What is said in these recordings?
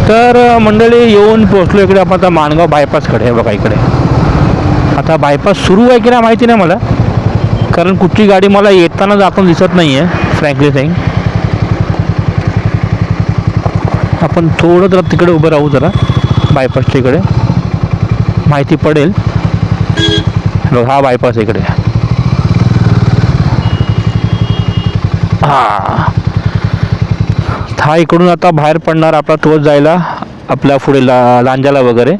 तर मंडळी येऊन पोहोचलो इकडे आपण आता माणगाव बायपासकडे. आहे बघा इकडे. आता बायपास सुरू आहे की नाही माहिती नाही मला, कारण कुठली गाडी मला येताना जाताना दिसत नाही आहे फ्रँकली सेइंग. आपण थोडं जरा तिकडे उभं राहू, जरा बायपासच्या इकडे माहिती पडेल. बघा हा बायपास इकडे. हा इकडून आता बाहेर पडणार आपला तोच जायला आपल्या पुढे लांजाला वगैरे.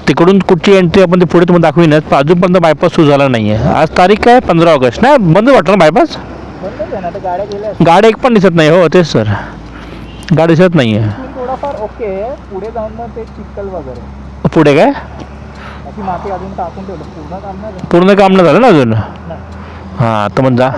तिकडून कुठची एंट्री आपण ते पुढे तुम्हाला दाखवीनच, पण अजूनपर्यंत बायपास सुरू झाला नाही आहे. आज तारीख काय 15 ऑगस्ट. नाही बंद वाटलं ना बायपास. गाड्या एक पण दिसत नाही. हो तेच सर, गाडी दिसत नाही आहे. थोडाफार ओके, पुढे जाऊन मग ते चिखल वगैरे. पुढे काय अशी माती अजून टाकून ठेवलं, पूर्ण काम नाही झालं ना अजून. हां तर मग जा.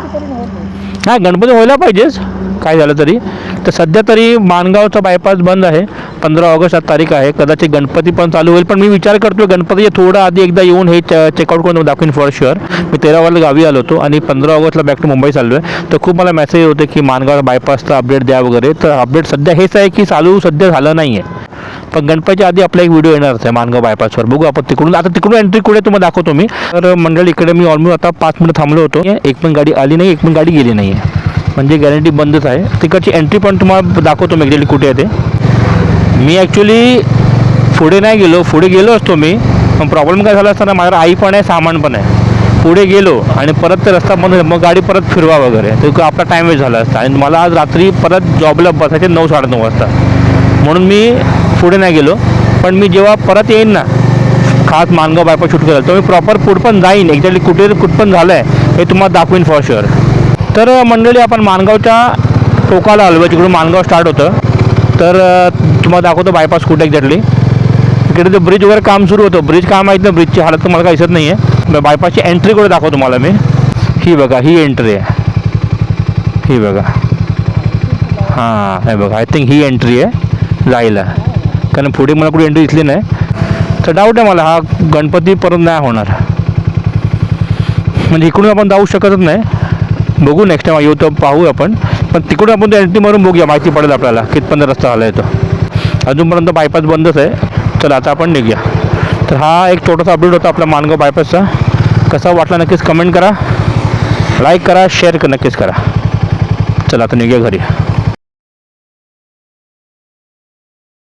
नाही गणपती व्हायला पाहिजेच काय झालं तरी. तर सध्या तरी माणगावचा बायपास बंद आहे. 15 ऑगस्ट आज तारीख आहे. कदाचित गणपती पण चालू होईल, पण मी विचार करतो गणपतीच्या थोडं आधी एकदा येऊन हे चेकआउट करून दाखवीन फॉर शुअर. मी 13 गावी आलो होतो आणि 15 ऑगस्टला बॅक टू मुंबई चाललो आहे. तर खूप मला मेसेज होते की माणगाव बायपासचा अपडेट द्या वगैरे. तर अपडेट सध्या हेच आहे की चालू सध्या झालं नाही आहे, पण गणपतीच्या आधी आपला एक व्हिडिओ येणारच आहे माणगाव बायपासवर. बघू आपण तिकडून. आता तिकडून एंट्री कुठे तुम्हाला दाखवतो मी. तर मंडळी इकडे मी ऑलमोस्ट आता 5 मिनिटं थांबलो होतो. एक पण गाडी आली नाही, एक पण गाडी गेली नाही आहे, म्हणजे गॅरंटी बंदच आहे. तिकडची एंट्री पण तुम्हाला दाखवतो मी एक्झॅक्टली कुठे आहे ते. मी ॲक्च्युली पुढे नाही गेलो, पुढे गेलो असतो मी, पण प्रॉब्लेम काय झाला असताना माझ्या आई पण आहे, सामान पण आहे. पुढे गेलो आणि परत ते रस्ता बंद, मग गाडी परत फिरवा वगैरे, तर आपला टाईम वेस्ट झाला असता. आणि मला आज रात्री परत जॉबला बसायचे 9-9:30 वाजता, म्हणून मी पुढे नाही गेलो. पण मी जेव्हा परत येईन ना खास माणगाव बायपास शूट करायला, तर मी प्रॉपर पुढे पण जाईन, एक्झॅक्टली कुठपण झालं आहे हे तुम्हाला दाखवीन फॉर शुअर. तर मंडळी आपण माणगावच्या टोकाला आलो, तिकडून माणगाव स्टार्ट होतं. तर तुम्हाला दाखवतो बायपास कुठे एक्झॅक्टली. इकडे ते ब्रिज वगैरे काम सुरू होतं. ब्रिज काय माहीत नाही, ब्रिजची हालत तुम्हाला काही दिसत नाही आहे. बायपासची एंट्री कुठे दाखवतो तुम्हाला मी. ही बघा, ही एंट्री आहे, ही बघा. हां हे बघा, आय थिंक ही एंट्री आहे जायला, कारण पुढे मला कुठे एंट्री दिसली नाही. तर डाऊट आहे मला हा गणपती परत नाही होणार, म्हणजे इकडून आपण जाऊ शकतच नाही. बघू नेक्स्ट टाईम येऊ तर पाहू आपण, पण तिकडून आपण एंट्री मारून बघूया, माहिती पडेल आपल्याला कितपर्यंत रस्ता झाला आहे तो. अजूनपर्यंत बायपास बंदच आहे. चला आता आपण निघूया. तर हा एक छोटासा अपडेट होता आपला माणगाव बायपासचा. कसा वाटला नक्कीच कमेंट करा, लाईक करा, शेअर नक्कीच करा. चला आता निघूया घरी.